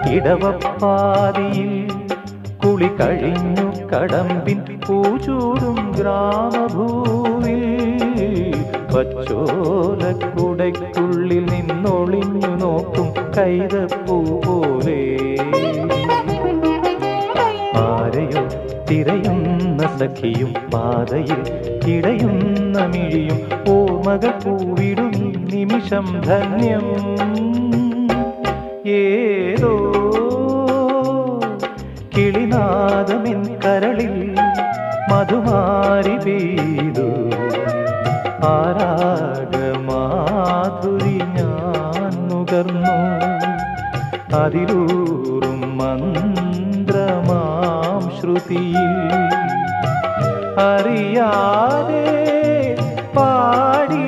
ഇടവപ്പാതിയിൽ കുളി കഴിഞ്ഞു കടമ്പിൻ പൂചൂടും ഗ്രാമഭൂവിൽ പച്ചോലക്കുടയ്ക്കുള്ളിൽ നിന്നൊളിഞ്ഞു നോക്കും കൈതപ്പൂ പോലെ ആരെയോ തിരയുന്ന സഖിയും പാതയിൽ ഇടയുന്ന മിഴിയും ഓർമ്മകൾ പൂവിടും നിമിഷം ധന്യം ഏതോ കിളിനാദമെൻ കരളിൽ മധുമാരി പെയ്തു ആരാഗമാധുരി ഞാൻ നുകർന്നു അതിലൂറും മന്ത്രമാം ശ്രുതിയിൽ അറിയാതെ പാടി